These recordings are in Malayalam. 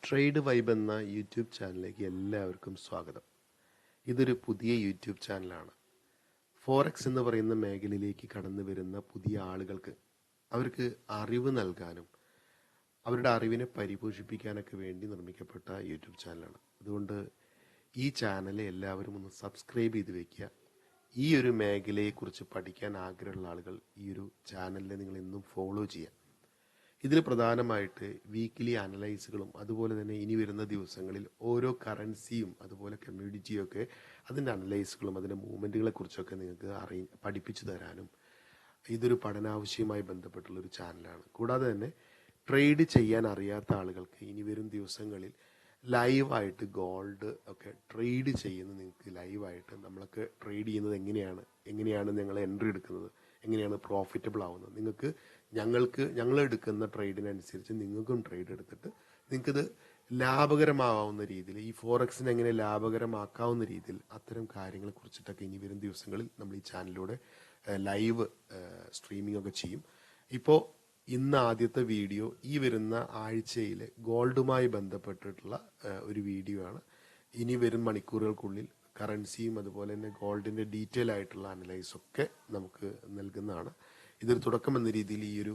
ട്രേഡ് വൈബ് എന്ന യൂട്യൂബ് ചാനലിലേക്ക് എല്ലാവർക്കും സ്വാഗതം. ഇതൊരു പുതിയ യൂട്യൂബ് ചാനലാണ്. ഫോറക്സ് എന്ന് പറയുന്ന മേഖലയിലേക്ക് കടന്നു വരുന്ന പുതിയ ആളുകൾക്ക് അവർക്ക് അറിവ് നൽകാനും അവരുടെ അറിവിനെ പരിപോഷിപ്പിക്കാനൊക്കെ വേണ്ടി നിർമ്മിക്കപ്പെട്ട യൂട്യൂബ് ചാനലാണ്. അതുകൊണ്ട് ഈ ചാനൽ എല്ലാവരും ഒന്ന് സബ്സ്ക്രൈബ് ചെയ്ത് വെക്കുക. ഈ ഒരു മേഖലയെക്കുറിച്ച് പഠിക്കാൻ ആഗ്രഹമുള്ള ആളുകൾ ഈ ഒരു ചാനലിനെ നിങ്ങൾ എന്നും ഫോളോ ചെയ്യുക. ഇതിൽ പ്രധാനമായിട്ട് വീക്കിലി അനലൈസുകളും അതുപോലെ തന്നെ ഇനി വരുന്ന ദിവസങ്ങളിൽ ഓരോ കറൻസിയും അതുപോലെ കമ്മ്യൂണിറ്റിയും ഒക്കെ അതിൻ്റെ അനലൈസുകളും അതിൻ്റെ മൂവ്മെൻറ്റുകളെ കുറിച്ചൊക്കെ നിങ്ങൾക്ക് പഠിപ്പിച്ചു തരാനും ഇതൊരു പഠനാവശ്യവുമായി ബന്ധപ്പെട്ടുള്ള ഒരു ചാനലാണ്. കൂടാതെ തന്നെ ട്രേഡ് ചെയ്യാൻ അറിയാത്ത ആളുകൾക്ക് ഇനി വരും ദിവസങ്ങളിൽ ലൈവായിട്ട് ഗോൾഡ് ഒക്കെ ട്രേഡ് ചെയ്യുന്നത് നിങ്ങൾക്ക് ലൈവായിട്ട് നമ്മളൊക്കെ ട്രേഡ് ചെയ്യുന്നത് എങ്ങനെയാണ് ഞങ്ങൾ എൻട്രി എടുക്കുന്നത്, എങ്ങനെയാണ് പ്രോഫിറ്റബിൾ ആവുന്നത്, ഞങ്ങൾ എടുക്കുന്ന ട്രേഡിനനുസരിച്ച് നിങ്ങൾക്കും ട്രേഡ് എടുത്തിട്ട് നിങ്ങൾക്കിത് ലാഭകരമാവുന്ന രീതിയിൽ ഈ ഫോറക്സിനെ എങ്ങനെ ലാഭകരമാക്കാവുന്ന രീതിയിൽ അത്തരം കാര്യങ്ങളെ കുറിച്ചിട്ടൊക്കെ ഇനി വരും ദിവസങ്ങളിൽ നമ്മൾ ഈ ചാനലിലൂടെ ലൈവ് സ്ട്രീമിംഗ് ഒക്കെ ചെയ്യും. ഇപ്പോൾ ഇന്ന് ആദ്യത്തെ വീഡിയോ ഈ വരുന്ന ആഴ്ചയിലെ ഗോൾഡുമായി ബന്ധപ്പെട്ടിട്ടുള്ള ഒരു വീഡിയോ ആണ്. ഇനി വരും മണിക്കൂറുകൾക്കുള്ളിൽ കറൻസിയും അതുപോലെ തന്നെ ഗോൾഡിൻ്റെ ഡീറ്റെയിൽ ആയിട്ടുള്ള അനലൈസ് ഒക്കെ നമുക്ക് നൽകുന്നതാണ്. ഇതൊരു തുടക്കം എന്ന രീതിയിൽ ഈ ഒരു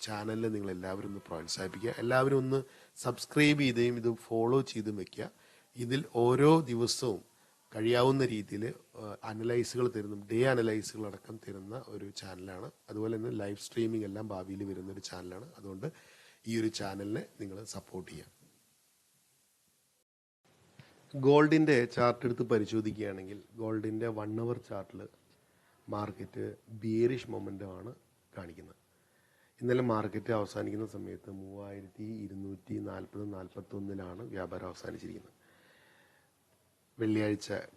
ചാനലിൽ നിങ്ങൾ എല്ലാവരും ഒന്ന് പ്രോത്സാഹിപ്പിക്കുക. എല്ലാവരും ഒന്ന് സബ്സ്ക്രൈബ് ചെയ്തും ഇത് ഫോളോ ചെയ്തും വെക്കുക. ഇതിൽ ഓരോ ദിവസവും കഴിയാവുന്ന രീതിയിൽ അനലൈസുകൾ തരുന്ന ഡേ അനലൈസുകൾ അടക്കം തരുന്ന ഒരു ചാനലാണ്. അതുപോലെ തന്നെ ലൈവ് സ്ട്രീമിംഗ് എല്ലാം ഭാവിയിൽ വരുന്ന ഒരു ചാനലാണ്. അതുകൊണ്ട് ഈ ഒരു ചാനലിനെ നിങ്ങൾ സപ്പോർട്ട് ചെയ്യുക. ഗോൾഡിൻ്റെ ചാർട്ട് എടുത്ത് പരിശോധിക്കുകയാണെങ്കിൽ ഗോൾഡിൻ്റെ 1 hour ചാർട്ടിൽ മാർക്കറ്റ് ബിയറിഷ് മൊമെൻ്റമാണ് കാണിക്കുന്നത്. ഇന്നലെ മാർക്കറ്റ് അവസാനിക്കുന്ന സമയത്ത് 3240-41 വ്യാപാരം അവസാനിച്ചിരിക്കുന്നത്.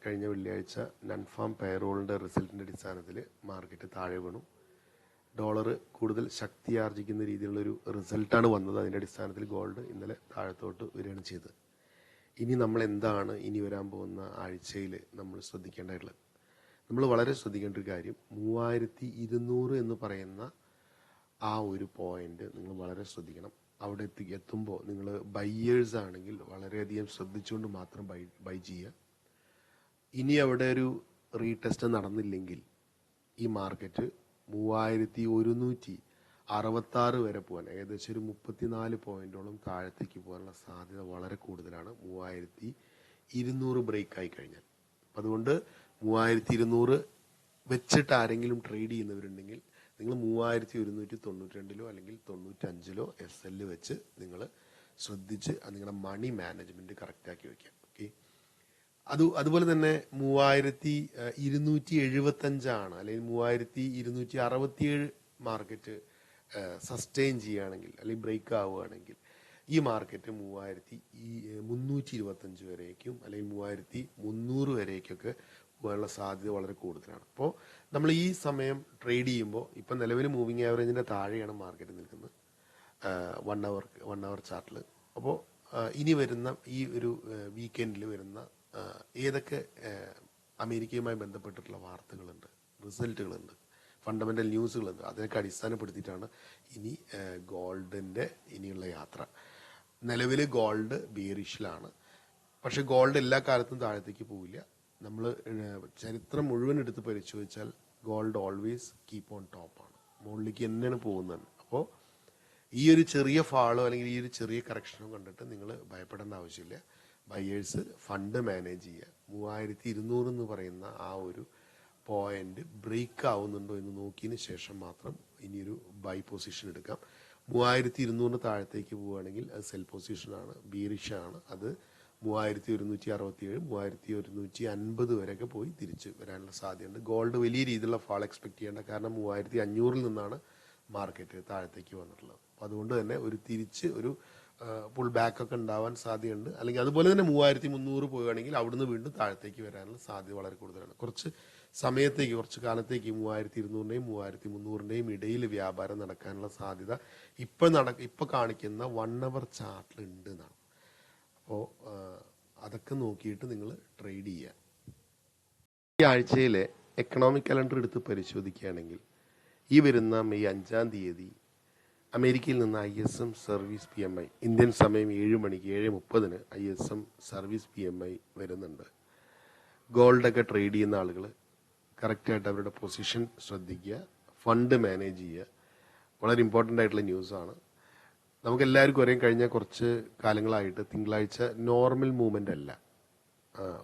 കഴിഞ്ഞ വെള്ളിയാഴ്ച നൺഫാം പേറോളിൻ്റെ റിസൾട്ടിൻ്റെ അടിസ്ഥാനത്തിൽ മാർക്കറ്റ് താഴെ വീണു. ഡോളർ കൂടുതൽ ശക്തിയാർജിക്കുന്ന രീതിയിലുള്ളൊരു റിസൾട്ടാണ് വന്നത്. അതിൻ്റെ അടിസ്ഥാനത്തിൽ ഗോൾഡ് ഇന്നലെ താഴത്തോട്ട് വരികയാണ് ചെയ്തത്. ഇനി നമ്മൾ എന്താണ് ഇനി വരാൻ പോകുന്ന ആഴ്ചയിൽ നമ്മൾ ശ്രദ്ധിക്കേണ്ടതായിട്ടുള്ളത്? നമ്മൾ വളരെ ശ്രദ്ധിക്കേണ്ട ഒരു കാര്യം 3200 എന്ന് പറയുന്ന ആ ഒരു പോയിന്റ് നിങ്ങൾ വളരെ ശ്രദ്ധിക്കണം. അവിടെ എത്തുമ്പോൾ നിങ്ങൾ ബയ്യേഴ്സ് ആണെങ്കിൽ വളരെയധികം ശ്രദ്ധിച്ചുകൊണ്ട് മാത്രം ബൈ ചെയ്യുക. ഇനി അവിടെ ഒരു റീടെസ്റ്റ് നടന്നില്ലെങ്കിൽ ഈ മാർക്കറ്റ് 3166 വരെ പോകാൻ ഏകദേശം ഒരു 34 പോയിന്റോളം താഴത്തേക്ക് പോകാനുള്ള സാധ്യത വളരെ കൂടുതലാണ് 3200 ബ്രേക്ക് ആയി കഴിഞ്ഞാൽ. അതുകൊണ്ട് 3200 വെച്ചിട്ട് ആരെങ്കിലും ട്രേഡ് ചെയ്യുന്നവരുണ്ടെങ്കിൽ നിങ്ങൾ 3192 അല്ലെങ്കിൽ 95 SL വെച്ച് നിങ്ങൾ ശ്രദ്ധിച്ച് നിങ്ങളുടെ മണി മാനേജ്മെന്റ് കറക്റ്റാക്കി വയ്ക്കാം. ഓക്കെ, അതുപോലെ തന്നെ 3275 അല്ലെങ്കിൽ 3267 മാർക്കറ്റ് സസ്റ്റെയിൻ ചെയ്യുകയാണെങ്കിൽ അല്ലെങ്കിൽ ബ്രേക്ക് ആവുകയാണെങ്കിൽ ഈ മാർക്കറ്റ് 3325 വരേക്കും അല്ലെങ്കിൽ 3300 വരേക്കൊക്കെ പോകാനുള്ള സാധ്യത വളരെ കൂടുതലാണ്. അപ്പോൾ നമ്മൾ ഈ സമയം ട്രേഡ് ചെയ്യുമ്പോൾ ഇപ്പം നിലവിൽ മൂവിങ് ആവറേജിൻ്റെ താഴെയാണ് മാർക്കറ്റ് നിൽക്കുന്നത് 1 hour ചാർട്ടിൽ. അപ്പോൾ ഇനി വരുന്ന ഈ ഒരു വീക്കെൻഡിൽ വരുന്ന ഏതൊക്കെ അമേരിക്കയുമായി ബന്ധപ്പെട്ടിട്ടുള്ള വാർത്തകളുണ്ട്, റിസൾട്ടുകളുണ്ട്, ഫണ്ടമെൻ്റൽ ന്യൂസുകളുണ്ട്, അതിനൊക്കെ അടിസ്ഥാനപ്പെടുത്തിയിട്ടാണ് ഇനി ഗോൾഡിൻ്റെ ഇനിയുള്ള യാത്ര. നിലവിൽ ഗോൾഡ് ബിയറിഷിലാണ്. പക്ഷെ ഗോൾഡ് എല്ലാ കാലത്തും താഴത്തേക്ക് പോവില്ല. നമ്മൾ ചരിത്രം മുഴുവൻ എടുത്ത് പരിശോധിച്ചാൽ ഗോൾഡ് ഓൾവേസ് കീപ്പ് ഓൺ ടോപ്പാണ്, മുകളിലേക്ക് തന്നെയാണ് പോകുന്നത്. അപ്പോൾ ഈ ഒരു ചെറിയ ഫാളോ അല്ലെങ്കിൽ ഈ ഒരു ചെറിയ കറക്ഷനോ കണ്ടിട്ട് നിങ്ങൾ ഭയപ്പെടേണ്ട ആവശ്യമില്ല. ബയേഴ്സ് ഫണ്ട് മാനേജ് ചെയ്യുക. 3200 എന്ന് പറയുന്ന ആ ഒരു പോയിന്റ് ബ്രേക്ക് ആവുന്നുണ്ടോ എന്ന് നോക്കിയതിന് ശേഷം മാത്രം ഇനിയൊരു ബൈ പൊസിഷൻ എടുക്കാം. 3200 താഴത്തേക്ക് പോവുകയാണെങ്കിൽ അത് സെൽ പൊസിഷനാണ്, ബീറിഷാണ്. അത് 3167 3150 വരെയൊക്കെ പോയി തിരിച്ച് വരാനുള്ള സാധ്യതയുണ്ട്. ഗോൾഡ് വലിയ രീതിയിലുള്ള ഫാൾ എക്സ്പെക്ട് ചെയ്യേണ്ട, കാരണം 3500 നിന്നാണ് മാർക്കറ്റ് താഴത്തേക്ക് വന്നിട്ടുള്ളത്. അപ്പോൾ അതുകൊണ്ട് തന്നെ ഒരു തിരിച്ച് ഒരു പുൾ ബാക്ക് ഒക്കെ ഉണ്ടാവാൻ സാധ്യതയുണ്ട്. അല്ലെങ്കിൽ അതുപോലെ തന്നെ 3300 പോവുകയാണെങ്കിൽ അവിടുന്ന് വീണ്ടും താഴത്തേക്ക് വരാനുള്ള സാധ്യത വളരെ കൂടുതലാണ്. കുറച്ച് കാലത്തേക്ക് 3200-ന്റെയും 3300-ന്റെയും ഇടയിൽ വ്യാപാരം നടക്കാനുള്ള സാധ്യത ഇപ്പൊ കാണിക്കുന്ന 1 hour ചാർട്ടിൽ ഉണ്ട് എന്നാണ്. അപ്പോൾ അതൊക്കെ നോക്കിയിട്ട് നിങ്ങൾ ട്രേഡ് ചെയ്യുക. ഈ ആഴ്ചയിലെ എക്കണോമിക് കലണ്ടർ എടുത്ത് പരിശോധിക്കുകയാണെങ്കിൽ ഈ വരുന്ന മെയ് 5-ാം തീയതി അമേരിക്കയിൽ നിന്ന് ISM സർവീസ് PMI ഇന്ത്യൻ സമയം 7 മണിക്ക് 7:30 ISM സർവീസ് PMI വരുന്നുണ്ട്. ഗോൾഡൊക്കെ ട്രേഡ് ചെയ്യുന്ന ആളുകൾ കറക്റ്റായിട്ട് അവരുടെ പൊസിഷൻ ശ്രദ്ധിക്കുക, ഫണ്ട് മാനേജ് ചെയ്യുക. വളരെ ഇമ്പോർട്ടൻ്റ് ആയിട്ടുള്ള ന്യൂസാണ്. നമുക്കെല്ലാവർക്കും അറിയാൻ കഴിഞ്ഞ കുറച്ച് കാലങ്ങളായിട്ട് തിങ്കളാഴ്ച നോർമൽ മൂവ്മെൻ്റ് അല്ല,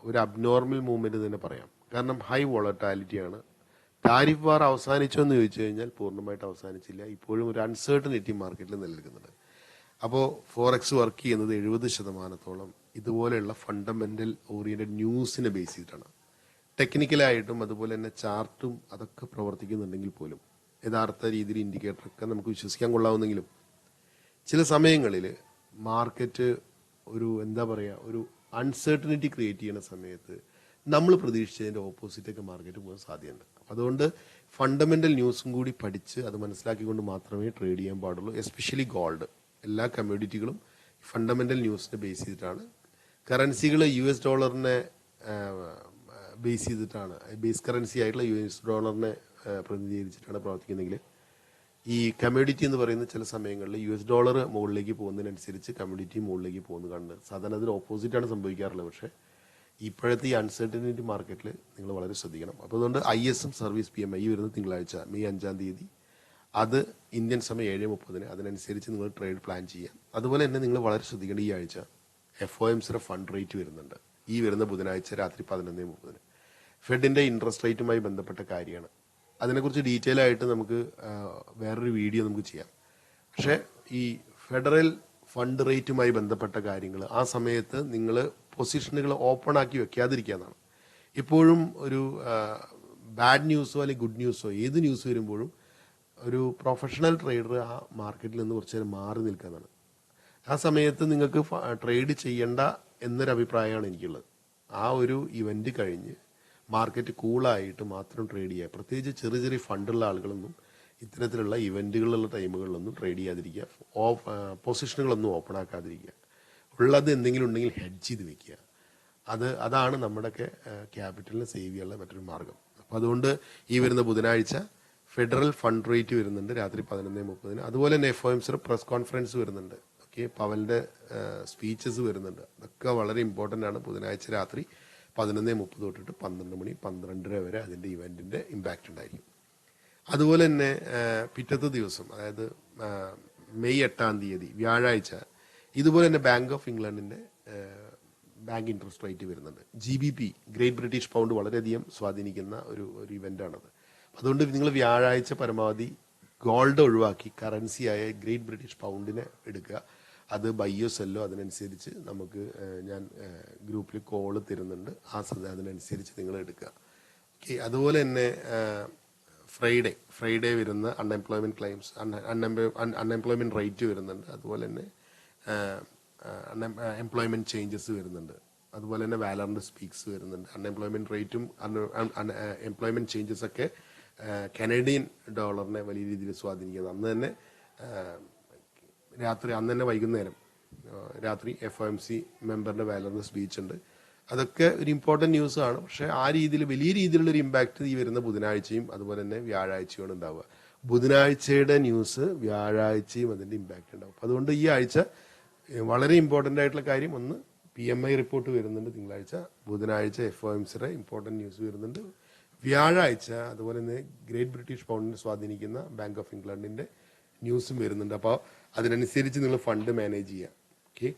ഒരു അബ്നോർമൽ മൂവ്മെൻറ്റ് തന്നെ പറയാം. കാരണം ഹൈ വോളറ്റാലിറ്റിയാണ്. താരിഫ് വാർ അവസാനിച്ചോ എന്ന് ചോദിച്ചു കഴിഞ്ഞാൽ പൂർണ്ണമായിട്ട് അവസാനിച്ചില്ല. ഇപ്പോഴും ഒരു അൺസർട്ടനിറ്റി മാർക്കറ്റിൽ നിലനിൽക്കുന്നുണ്ട്. അപ്പോൾ ഫോറക്സ് വർക്ക് ചെയ്യുന്നത് 70% ഇതുപോലെയുള്ള ഫണ്ടമെൻ്റൽ ഓറിയൻറ്റഡ് ന്യൂസിനെ ബേസ് ചെയ്തിട്ടാണ്. ടെക്നിക്കലായിട്ടും അതുപോലെ തന്നെ ചാർട്ടും അതൊക്കെ പ്രവർത്തിക്കുന്നുണ്ടെങ്കിൽ പോലും യഥാർത്ഥ രീതിയിൽ ഇൻഡിക്കേറ്ററൊക്കെ നമുക്ക് വിശ്വസിക്കാൻ കൊള്ളാവുന്നെങ്കിലും ചില സമയങ്ങളിൽ മാർക്കറ്റ് ഒരു ഒരു അൺസർട്ടനിറ്റി ക്രിയേറ്റ് ചെയ്യുന്ന സമയത്ത് നമ്മൾ പ്രതീക്ഷിച്ചതിൻ്റെ ഓപ്പോസിറ്റൊക്കെ മാർക്കറ്റ് പോകാൻ സാധ്യതയുണ്ട്. അതുകൊണ്ട് ഫണ്ടമെൻ്റൽ ന്യൂസും കൂടി പഠിച്ച് അത് മനസ്സിലാക്കിക്കൊണ്ട് മാത്രമേ ട്രേഡ് ചെയ്യാൻ പാടുള്ളൂ. എസ്പെഷ്യലി ഗോൾഡ്, എല്ലാ കമ്മ്യൂണിറ്റികളും ഫണ്ടമെൻ്റൽ ന്യൂസിനെ ബേസ് ചെയ്തിട്ടാണ്. കറൻസികൾ US ഡോളറിനെ ബേസ് ചെയ്തിട്ടാണ്, ബേസ് കറൻസി ആയിട്ടുള്ള US ഡോളറിനെ പ്രതിനിധീകരിച്ചിട്ടാണ് പ്രവർത്തിക്കുന്നതെങ്കിൽ ഈ കമ്മ്യൂണിറ്റി എന്ന് പറയുന്ന ചില സമയങ്ങളിൽ US ഡോളർ മുകളിലേക്ക് പോകുന്നതിനനുസരിച്ച് കമ്മ്യൂണിറ്റി മുകളിലേക്ക് പോകുന്നത് കാണുന്നത്. സാധാരണ അതിന് ഓപ്പോസിറ്റാണ് സംഭവിക്കാറുള്ളത്. പക്ഷേ ഇപ്പോഴത്തെ ഈ അൺസർട്ടനിറ്റി മാർക്കറ്റിൽ നിങ്ങൾ വളരെ ശ്രദ്ധിക്കണം. അപ്പോൾ അതുകൊണ്ട് ISM സർവീസ് PMI വരുന്ന തിങ്കളാഴ്ച മെയ് 5 അത് ഇന്ത്യൻ സമയം 7:30 അതിനനുസരിച്ച് നിങ്ങൾ ട്രേഡ് പ്ലാൻ ചെയ്യാം. അതുപോലെ തന്നെ നിങ്ങൾ വളരെ ശ്രദ്ധിക്കേണ്ട ഈ ആഴ്ച FOMCയുടെ ഫണ്ട് റേറ്റ് വരുന്നുണ്ട്. ഈ വരുന്ന ബുധനാഴ്ച രാത്രി 11:30 ഫെഡിൻ്റെ ഇൻട്രസ്റ്റ് റേറ്റുമായി ബന്ധപ്പെട്ട കാര്യമാണ്. അതിനെക്കുറിച്ച് ഡീറ്റെയിൽ ആയിട്ട് നമുക്ക് വേറൊരു വീഡിയോ നമുക്ക് ചെയ്യാം. പക്ഷേ ഈ ഫെഡറൽ ഫണ്ട് റേറ്റുമായി ബന്ധപ്പെട്ട കാര്യങ്ങൾ ആ സമയത്ത് നിങ്ങൾ പൊസിഷനുകൾ ഓപ്പൺ ആക്കി വെക്കാതിരിക്കാന്നാണ്. ഇപ്പോഴും ഒരു ബാഡ് ന്യൂസോ അല്ലെങ്കിൽ ഗുഡ് ന്യൂസോ ഏത് ന്യൂസ് വരുമ്പോഴും ഒരു പ്രൊഫഷണൽ ട്രേഡർ ആ മാർക്കറ്റിൽ നിന്ന് കുറച്ച് നേരം മാറി നിൽക്കാന്നാണ്. ആ സമയത്ത് നിങ്ങൾക്ക് ട്രേഡ് ചെയ്യണ്ട എന്നൊരു അഭിപ്രായമാണ് എനിക്കുള്ളത്. ആ ഒരു ഇവന്റ് കഴിഞ്ഞ് മാർക്കറ്റ് കൂളായിട്ട് മാത്രം ട്രേഡ് ചെയ്യുക. പ്രത്യേകിച്ച് ചെറിയ ചെറിയ ഫണ്ടുള്ള ആളുകളൊന്നും ഇത്തരത്തിലുള്ള ഇവന്റുകളുള്ള ടൈമുകളിലൊന്നും ട്രേഡ് ചെയ്യാതിരിക്കുക. പൊസിഷനുകളൊന്നും ഓപ്പൺ ആക്കാതിരിക്കുക. ഉള്ളത് എന്തെങ്കിലും ഉണ്ടെങ്കിൽ ഹെഡ്ജ് ചെയ്ത് വെക്കുക. അതാണ് നമ്മുടെയൊക്കെ ക്യാപിറ്റലിനെ സേവ് ചെയ്യാനുള്ള മറ്റൊരു മാർഗം. അപ്പം അതുകൊണ്ട് ഈ വരുന്ന ബുധനാഴ്ച ഫെഡറൽ ഫണ്ട് റേറ്റ് വരുന്നുണ്ട് രാത്രി 11:30. അതുപോലെ തന്നെ FOMCയുടെ പ്രസ് കോൺഫറൻസ് വരുന്നുണ്ട്. പവലിൻ്റെ സ്പീച്ചസ് വരുന്നുണ്ട്. അതൊക്കെ വളരെ ഇമ്പോർട്ടൻ്റ് ആണ്. ബുധനാഴ്ച രാത്രി 11:30 തൊട്ടിട്ട് 12:00-12:30 വരെ അതിൻ്റെ ഇവൻറ്റിൻ്റെ ഇമ്പാക്റ്റ് ഉണ്ടായിരിക്കും. അതുപോലെ തന്നെ പിറ്റത്തെ ദിവസം, അതായത് മെയ് 8 വ്യാഴാഴ്ച, ഇതുപോലെ തന്നെ ബാങ്ക് ഓഫ് ഇംഗ്ലണ്ടിൻ്റെ ബാങ്ക് ഇൻട്രസ്റ്റ് റേറ്റ് വരുന്നുണ്ട്. GBP ഗ്രേറ്റ് ബ്രിട്ടീഷ് പൗണ്ട് വളരെയധികം സ്വാധീനിക്കുന്ന ഒരു ഇവൻ്റാണത്. അതുകൊണ്ട് നിങ്ങൾ വ്യാഴാഴ്ച പരമാവധി ഗോൾഡ് ഒഴിവാക്കി കറൻസിയായ ഗ്രേറ്റ് ബ്രിട്ടീഷ് പൗണ്ടിനെ എടുക്കുക. അത് ബയ്യോ സെല്ലോ അതിനനുസരിച്ച് നമുക്ക് ഞാൻ ഗ്രൂപ്പിൽ കോള് തരുന്നുണ്ട്. അതിനനുസരിച്ച് നിങ്ങൾ എടുക്കുക. അതുപോലെ തന്നെ ഫ്രൈഡേ വരുന്ന അൺഎംപ്ലോയ്മെൻറ്റ് ക്ലെയിംസ്, അൺഎംപ്ലോയ്മെൻറ്റ് റേറ്റ് വരുന്നുണ്ട്. അതുപോലെ തന്നെ എംപ്ലോയ്മെൻറ്റ് ചേഞ്ചസ് വരുന്നുണ്ട്. അതുപോലെ തന്നെ വാലറിൻ്റെ സ്പീക്സ് വരുന്നുണ്ട്. അൺഎംപ്ലോയ്മെൻറ്റ് റേറ്റും എംപ്ലോയ്മെൻറ്റ് ചേഞ്ചസ് ഒക്കെ കനേഡിയൻ ഡോളറിനെ വലിയ രീതിയിൽ സ്വാധീനിക്കുന്നത്. അന്ന് തന്നെ വൈകുന്നേരം രാത്രി FOMC മെമ്പറിൻ്റെ വാലറിൻ്റെ സ്പീച്ച് ഉണ്ട്. അതൊക്കെ ഒരു ഇമ്പോർട്ടൻറ്റ് ന്യൂസാണ്. പക്ഷേ ആ രീതിയിൽ വലിയ രീതിയിലുള്ളൊരു ഇമ്പാക്റ്റ് ഈ വരുന്ന ബുധനാഴ്ചയും അതുപോലെ തന്നെ വ്യാഴാഴ്ചയാണ് ഉണ്ടാവുക. ബുധനാഴ്ചയുടെ ന്യൂസ് വ്യാഴാഴ്ചയും അതിൻ്റെ ഇമ്പാക്റ്റ് ഉണ്ടാവും. അതുകൊണ്ട് ഈ ആഴ്ച വളരെ ഇമ്പോർട്ടൻ്റ് ആയിട്ടുള്ള കാര്യം, ഒന്ന് PMI റിപ്പോർട്ട് വരുന്നുണ്ട് തിങ്കളാഴ്ച, ബുധനാഴ്ച FOMCയുടെ ഇമ്പോർട്ടൻറ്റ് ന്യൂസ് വരുന്നുണ്ട്, വ്യാഴാഴ്ച അതുപോലെ തന്നെ ഗ്രേറ്റ് ബ്രിട്ടീഷ് പൗണ്ടിനെ സ്വാധീനിക്കുന്ന ബാങ്ക് ഓഫ് ഇംഗ്ലണ്ടിൻ്റെ ന്യൂസും വരുന്നുണ്ട്. അപ്പോൾ അതിനനുസരിച്ച് നിങ്ങൾ ഫണ്ട് മാനേജ് ചെയ്യുക. ഓക്കെ.